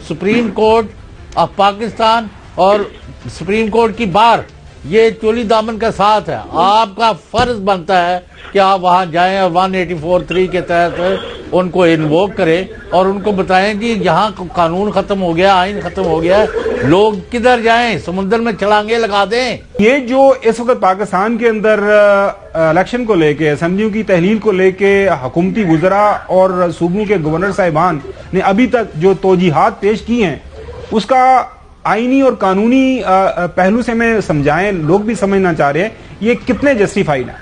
Supreme court of Pakistan और supreme court की बार ये चोली दामन का साथ है। आपका फर्ज बनता है कि आप वहां जाएं और 184(3) के तहत उनको इन्वोक करें और उनको बताएं कि यहाँ कानून खत्म हो गया, आइन खत्म हो गया, लोग किधर जाएं, समुद्र में छलांगे लगा दें। ये जो इस वक्त पाकिस्तान के अंदर इलेक्शन को लेके, असेंबलियों की तहलील को लेके हुकूमती वुज़रा और सूबों के गवर्नर साहिबान ने अभी तक जो तौजीहात पेश की हैं, उसका आईनी और कानूनी पहलू से हमें समझाएं, लोग भी समझना चाह रहे हैं ये कितने जस्टिफाइड हैं।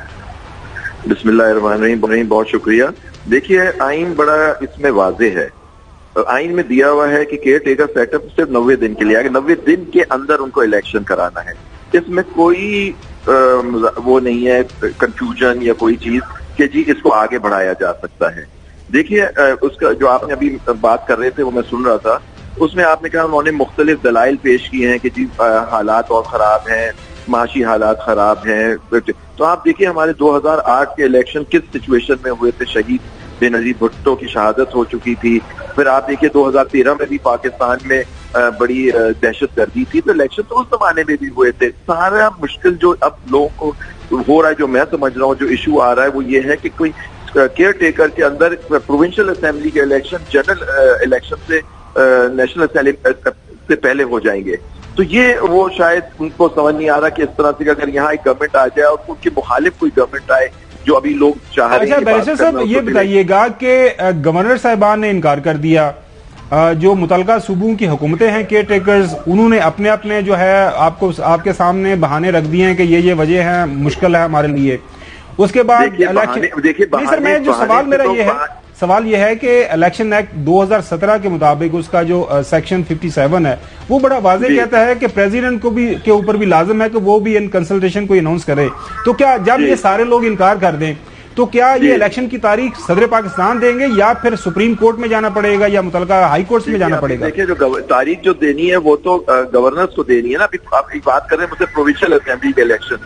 बिस्मिल्लाहिर्रहमानिर्रहीम, बहुत शुक्रिया। देखिए, आइन बड़ा इसमें वाजे है। आइन में दिया हुआ है कि केयर टेकर सेटअप सिर्फ 90 दिन के लिए आगे, 90 दिन के अंदर उनको इलेक्शन कराना है। इसमें कोई वो नहीं है कंफ्यूजन या कोई चीज कि जी इसको आगे बढ़ाया जा सकता है। देखिए, उसका जो आपने अभी बात कर रहे थे वो मैं सुन रहा था, उसमें आपने कहा उन्होंने मुख्तलिफ दलाइल पेश किए हैं कि जी हालात और खराब हैं, माशी हालात खराब हैं। तो आप देखिए हमारे 2008 के इलेक्शन किस सिचुएशन में हुए थे, शहीद बेनजीर भुट्टो की शहादत हो चुकी थी। फिर आप देखिए 2013 में भी पाकिस्तान में बड़ी दहशत गर्दी थी, तो इलेक्शन तो उस जमाने में भी हुए थे। सारा मुश्किल जो अब लोगों को हो रहा है, जो मैं समझ रहा हूँ जो इशू आ रहा है, वो ये है कि कोई केयर टेकर के अंदर प्रोविंशियल असेंबली के इलेक्शन जनरल इलेक्शन से नेशनल असेंबली से पहले हो जाएंगे। तो ये वो शायद उनको समझ नहीं आ रहा कि इस तरह से अगर यहाँ एक गवर्नमेंट आ जाए और उनके मुखालिफ कोई गवर्नमेंट आए जो अभी लोग चाह रहे हैं। अच्छा बैरिस्टर साहब, ये बताइएगा कि गवर्नर साहिबान ने इनकार कर दिया, जो मुतलका सूबों की हुकूमतें हैं केयर टेकर्स, उन्होंने अपने अपने जो है आपके सामने बहाने रख दिए हैं कि ये वजह है, मुश्किल है हमारे लिए। उसके बाद सवाल यह है कि इलेक्शन एक्ट 2017 के मुताबिक उसका जो सेक्शन 57 है वो बड़ा वाज़ेह कहता है कि प्रेसिडेंट को भी के ऊपर भी लाजिम है कि वो भी इन कंसल्टेशन को अनाउंस करे। तो क्या जब ये सारे लोग इनकार कर दें तो क्या ये इलेक्शन की तारीख सदर पाकिस्तान देंगे या फिर सुप्रीम कोर्ट में जाना पड़ेगा या मुतलका हाई कोर्ट में जाना पड़ेगा? देखिए, जो तारीख जो देनी है वो तो गवर्नर्स को देनी है ना। अभी आप एक बात कर रहे हैं मुझसे प्रोविंशियल असेंबली के इलेक्शन,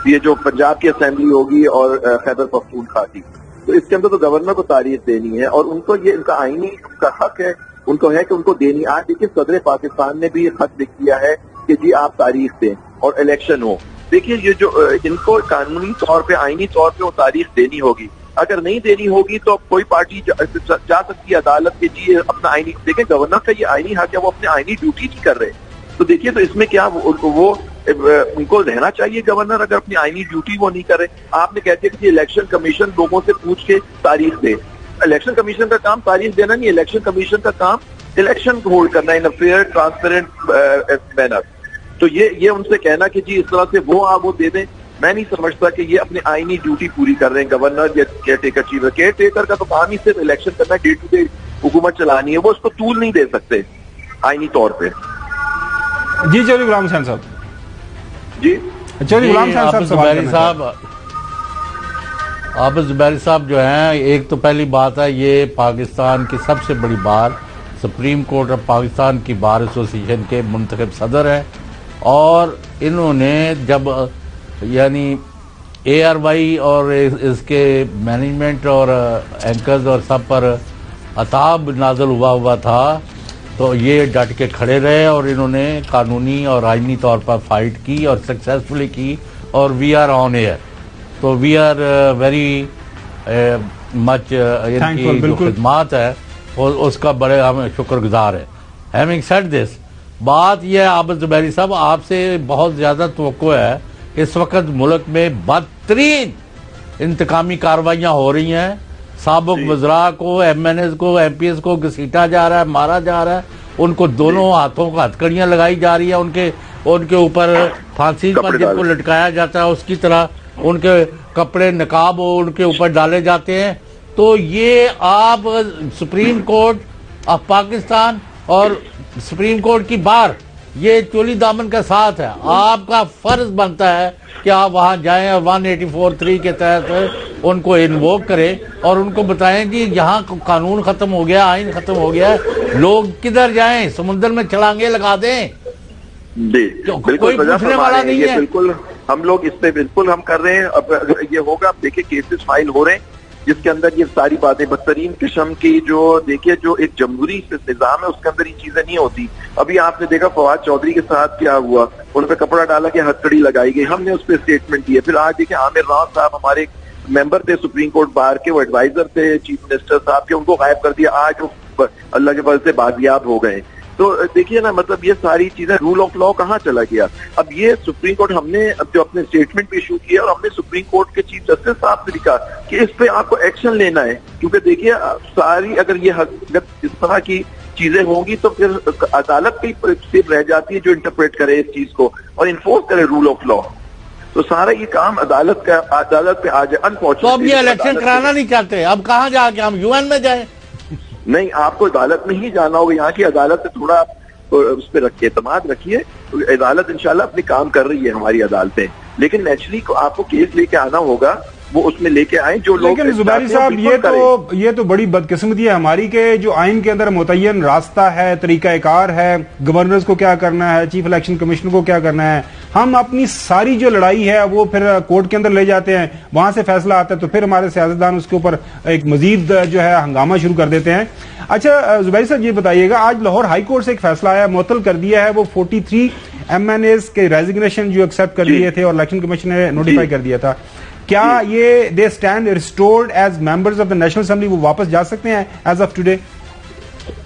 ये जो पंजाब की असेंबली होगी और खैबर पख्तूनख्वा की, तो इसके अंदर तो गवर्नर को तारीख देनी है और उनको ये इनका आईनी उनका हक है, उनको है कि उनको देनी। आज देखिए सदर पाकिस्तान ने भी खत लिख दिया है कि जी आप तारीख दें और इलेक्शन हो। देखिए, ये जो इनको कानूनी तौर पे आईनी तौर पे वो तारीख देनी होगी। अगर नहीं देनी होगी तो कोई पार्टी जा सकती है अदालत के जी अपना आईनी, देखें गवर्नर का ये आईनी हक है, वो अपने आईनी ड्यूटी नहीं कर रहे। तो देखिए, तो इसमें क्या वो उनको रहना चाहिए गवर्नर अगर अपनी आईनी ड्यूटी वो नहीं करे। आपने कहते हैं कि इलेक्शन कमीशन लोगों से पूछ के तारीख दे। इलेक्शन कमीशन का काम तारीख देना नहीं, इलेक्शन कमीशन का काम इलेक्शन होल्ड करना इन अ फेयर ट्रांसपेरेंट मैनर। तो ये उनसे कहना कि जी इस तरह से वो दे दें, मैं नहीं समझता कि ये अपनी आईनी ड्यूटी पूरी कर रहे हैं गवर्नर या care taker chief. Care taker का तो काम ही सिर्फ इलेक्शन करना, डे टू डे हुकूमत चलानी है, वो उसको तूल नहीं दे सकते आईनी तौर पे। जी चौधरी गुलाम हुसैन साहब। जी चौधरी गुलाम हुसैन साहब, आप जुबैरी साहब जो हैं, एक तो पहली बात है ये पाकिस्तान की सबसे बड़ी बार सुप्रीम कोर्ट ऑफ पाकिस्तान की बार एसोसिएशन के मुंतखब सदर हैं और इन्होंने जब यानी ARY और इसके मैनेजमेंट और एंकर्स और सब पर अताब नाज़िल हुआ था तो ये डट के खड़े रहे और इन्होंने कानूनी और आईनी तौर पर फाइट की और सक्सेसफुली की और वी आर ऑन एयर। तो वी आर वेरी मच इनकी जो खिदमात है उसका बड़े हम शुक्रगुजार है। हैविंग सेड दिस, बात यह है आबिद जुबैरी साहब, आपसे बहुत ज्यादा तवक्को है। इस वक्त मुल्क में बदतरीन इंतकामी कार्रवाइयां हो रही हैं, साबुक वज़रा को, MNAs को, MPs को घसीटा जा रहा है, मारा जा रहा है, उनको दोनों हाथों को हथकड़ियां लगाई जा रही है, उनके ऊपर फांसी पर जिनको लटकाया जाता है उसकी तरह उनके कपड़े नकाब उनके ऊपर डाले जाते हैं। तो ये आप सुप्रीम कोर्ट ऑफ पाकिस्तान और सुप्रीम कोर्ट की बार ये चोली दामन का साथ है। आपका फर्ज बनता है कि आप वहां जाएं और 184(3) के तहत उनको इन्वोक करें और उनको बताएं कि यहाँ कानून खत्म हो गया, आइन खत्म हो गया, लोग किधर जाएं, समुद्र में छलांगे लगा दें। कोई पूछने वाला नहीं है। बिल्कुल हम लोग इस पे बिल्कुल हम कर रहे हैं। अब ये होगा, अब देखिए केसेस फाइल हो रहे हैं, جس کے اندر یہ ساری باتیں بدترین قسم کی جو دیکھیے جو ایک جمہوری نظام ہے اس کے اندر یہ چیزیں نہیں ہوتی. ابھی آپ نے دیکھا فواد چودھری کے ساتھ کیا ہوا, ان پہ کپڑا ڈالا کہ ہتھ کڑی لگائی گئی, ہم نے اس پہ اسٹیٹمنٹ دی ہے. پھر آج دیکھیں عامر راؤ صاحب ہمارے ممبر تھے سپریم کورٹ بار کے, وہ ایڈوائزر تھے چیف منسٹر صاحب کے, ان کو غائب کر دیا, آج وہ اللہ کے فضل سے بازیاب ہو گئے. تو دیکھیے نا, مطلب یہ ساری چیزیں, رول آف لا کہاں چلا گیا. اب یہ سپریم کورٹ ہم نے اب جو اپنے اسٹیٹمنٹ بھی ایشو کیا, اور ہم نے سپریم کورٹ کے چیف جسٹس صاحب سے لکھا کہ اس پہ آپ کو ایکشن لینا ہے, کیونکہ دیکھیے ساری اگر یہ اس طرح کی چیزیں ہوں گی تو پھر عدالت پہ صرف رہ جاتی ہے جو انٹرپریٹ کرے اس چیز کو اور انفورس کرے رول آف لا. تو سارا یہ کام عدالت پہ آ جائے. انفارچونیٹلی تو اب یہ الیکشن کرانا نہیں چاہتے, اب کہاں جا کے ہم UN میں جائیں؟ نہیں, آپ کو عدالت میں ہی جانا ہوگا. یہاں کی عدالت سے تھوڑا اس پہ رکھیے, اعتماد رکھیے. عدالت انشاءاللہ اپنی کام کر رہی ہے ہماری عدالتیں, لیکن نیچرلی آپ کو کیس لے کے آنا ہوگا, وہ اس میں لے کے آئیں جو لوگ. لیکن زبیری صاحب یہ تو بڑی بدقسمتی ہے ہماری کہ جو آئین کے اندر متعین راستہ ہے, طریقہ کار ہے, گورنرز کو کیا کرنا ہے, چیف الیکشن کمشنر کو کیا کرنا ہے, ہم اپنی ساری جو لڑائی ہے وہ پھر کورٹ کے اندر لے جاتے ہیں, وہاں سے فیصلہ آتا ہے تو پھر ہمارے سیاستدان اس کے اوپر ایک مزید جو ہے ہنگامہ شروع کر دیتے ہیں. اچھا زبیری صاحب یہ بتائیے گا, آج لاہور ہائی کورٹ سے ایک فیصلہ آیا, معطل کر دیا ہے وہ 43 MNAs کے ریزگنیشن جو ایکسپٹ کر لیے تھے اور الیکشن کمیشن نے نوٹیفائی کر دیا تھا. کیا یہ they stand restored as members of the national assembly, وہ واپس جا سکتے ہیں ایز آف ٹوڈے؟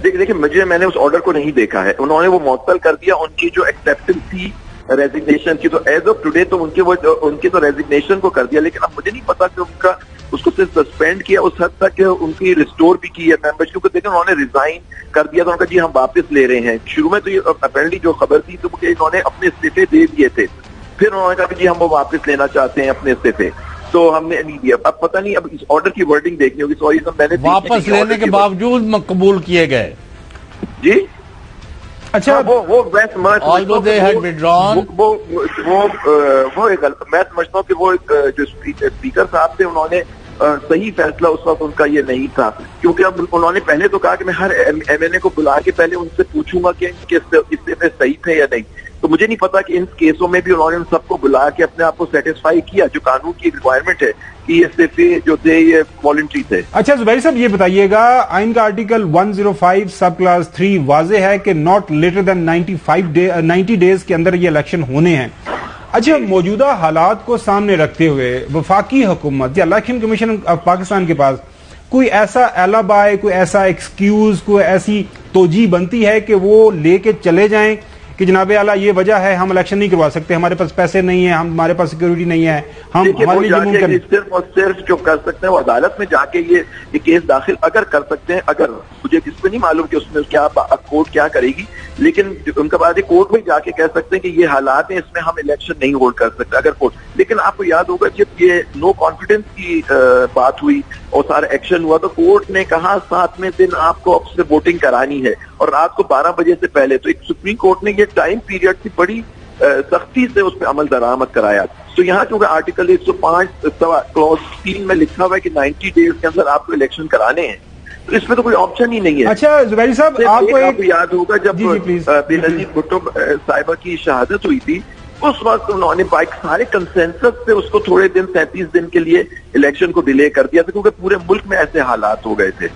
دیکھیں میں نے اس آرڈر کو نہیں دیکھا ہے, انہوں نے وہ معطل کر دیا ان کی جو ایکسیپٹنس تھی ریزگنیشن کی, تو ایز آف ٹوڈے تو ان کے تو ریزگنیشن کو کر دیا, لیکن اب مجھے نہیں پتا کہ ان کا اس کو صرف سسپینڈ کیا اس حد تک کہ ان کی ریسٹور بھی کی ہے ممبرشپ, کیونکہ دیکھیں انہوں نے ریزائن کر دیا تو انہوں نے کہا جی ہم واپس لے رہے ہیں. شروع میں تو یہ اپیرنٹلی جو خبر تھی تو انہوں نے اپنے استعفے دے دیے تھے, پھر انہوں نے کہا کہ جی ہم وہ واپس لینا چاہتے ہیں اپنے استعفے, تو ہم نے نہیں دیا. اب پتہ نہیں, اب اس آرڈر کی ورڈنگ دیکھنی ہوگی. سوری میں نے واپس لینے کے باوجود قبول کیے گئے. جی اچھا, وہ میں سمجھتا ہوں کہ وہ جو اسپیکر صاحب تھے انہوں نے صحیح فیصلہ اس وقت ان کا یہ نہیں تھا, کیونکہ اب انہوں نے پہلے تو کہا کہ میں ہر MNA کو بلا کے پہلے ان سے پوچھوں گا کہ ان کے استعفے صحیح تھے یا نہیں. تو مجھے نہیں پتا کہ ان کیسوں میں بھی انہوں نے ان سب کو بلا کے اپنے آپ کو سیٹسفائی کیا, جو قانون کی ریکوائرمنٹ ہے کہ یہ استعفے جو تھے یہ والنٹری تھے. اچھا زبیری صاحب یہ بتائیے گا, آئین کا آرٹیکل 105 سب کلاس 3 واضح ہے کہ ناٹ لیٹر دین 90 ڈیز کے اندر یہ الیکشن ہونے ہیں. اچھا, موجودہ حالات کو سامنے رکھتے ہوئے وفاقی حکومت یا الیکشن کمیشن آف پاکستان کے پاس کوئی ایسا ایلابائی, کوئی ایسا ایکسکیوز, کوئی ایسی توجیہ بنتی ہے کہ وہ لے کے چلے جائیں کہ جناب اعلیٰ یہ وجہ ہے ہم الیکشن نہیں کروا سکتے, ہمارے پاس پیسے نہیں ہیں, ہمارے پاس سیکورٹی نہیں ہے, ہم ہمارے لیے صرف اور صرف جو کر سکتے ہیں وہ عدالت میں جا کے یہ کیس داخل اگر کر سکتے ہیں, اگر مجھے کس پہ نہیں معلوم کہ اس میں کیا کورٹ کیا کرے گی, لیکن ان کا بعد کورٹ میں جا کے کہہ سکتے ہیں کہ یہ حالات ہیں, اس میں ہم الیکشن نہیں ہولڈ کر سکتے اگر کورٹ. لیکن آپ کو یاد ہوگا جب یہ نو کانفیڈنس کی بات ہوئی اور سارا ایکشن ہوا تو کورٹ نے کہا 7ویں دن آپ کو اب سے ووٹنگ کرانی ہے اور رات کو 12 بجے سے پہلے. تو ایک سپریم کورٹ نے یہ ٹائم پیریڈ کی بڑی سختی سے اس پہ عمل درآمد کرایا. تو یہاں چونکہ آرٹیکل 105 کلوز 3 میں لکھا ہوا ہے کہ 90 ڈیز کے اندر آپ کو الیکشن کرانے ہیں, تو اس میں تو کوئی آپشن ہی نہیں ہے. اچھا زبیری صاحب, آپ کو یاد ہوگا جب بینظیر بھٹو صاحبہ کی شہادت ہوئی تھی اس وقت انہوں نے سارے کنسنسس سے اس کو تھوڑے دن 37 دن کے لیے الیکشن کو ڈیلے کر دیا تھا, کیونکہ پورے ملک میں ایسے حالات ہو گئے تھے.